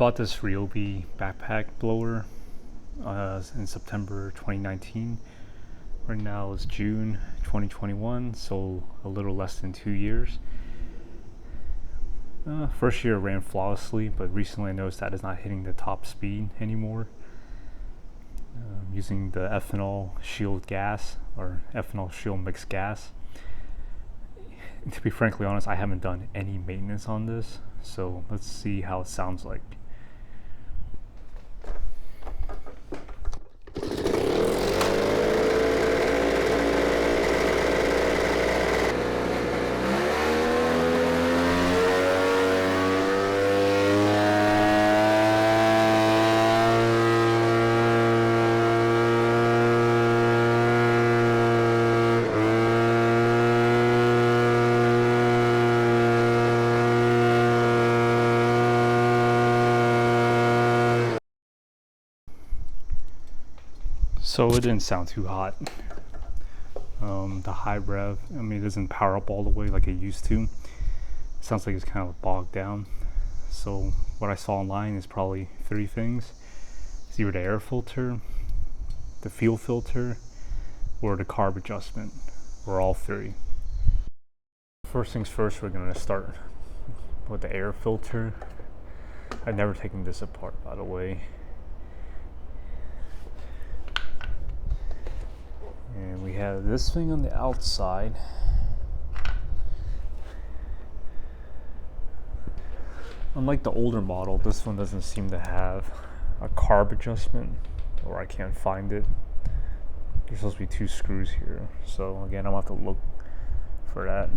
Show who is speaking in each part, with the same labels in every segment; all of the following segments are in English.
Speaker 1: Bought this Ryobi backpack blower in September 2019. Right now it's June 2021, so a little less than 2 years. First year ran flawlessly, but recently I noticed that it's not hitting the top speed anymore. Using the ethanol shield gas or ethanol shield mixed gas. To be frankly honest, I haven't done any maintenance on this, so let's see how it sounds like. So it didn't sound too hot. The high rev, I mean, it doesn't power up all the way like it used to. It sounds like it's kind of bogged down. So what I saw online is probably 3 things. It's either the air filter, the fuel filter, or the carb adjustment, or all 3. First things first, we're gonna start with the air filter. I've never taken this apart, by the way. And we have this thing on the outside. Unlike the older model, this one doesn't seem to have a carb adjustment, or I can't find it. There's supposed to be 2 screws here, so again, I'll have to look for that.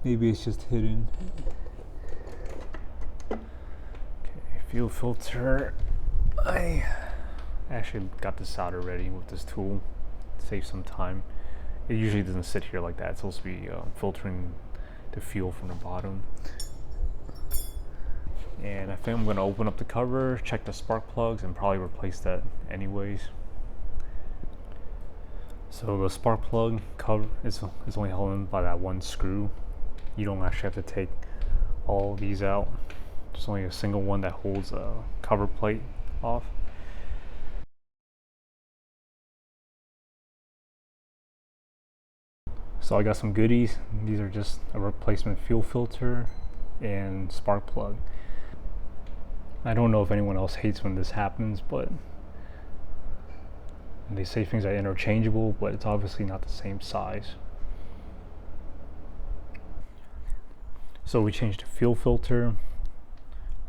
Speaker 1: Maybe it's just hidden. Okay, fuel filter. I actually got this out already with this tool. Save some time. It usually doesn't sit here like that. It's supposed to be filtering the fuel from the bottom. And I think I'm going to open up the cover, check the spark plugs, and probably replace that anyways. So the spark plug cover is only held in by that 1 screw. You don't actually have to take all of these out. There's only a single one that holds a cover plate off. So I got some goodies. These are just a replacement fuel filter and spark plug. I don't know if anyone else hates when this happens, but they say things are interchangeable, but it's obviously not the same size. So we changed the fuel filter,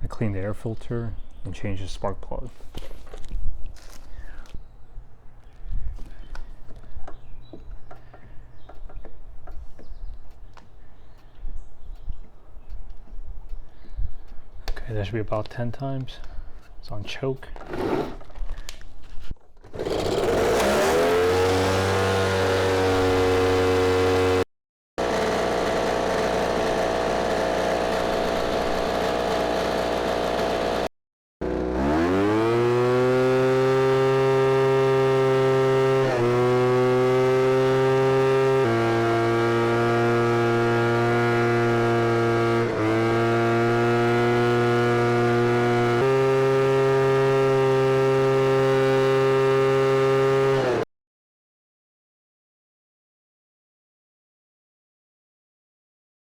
Speaker 1: I cleaned the air filter, and changed the spark plug. Okay, that should be about 10 times. It's on choke.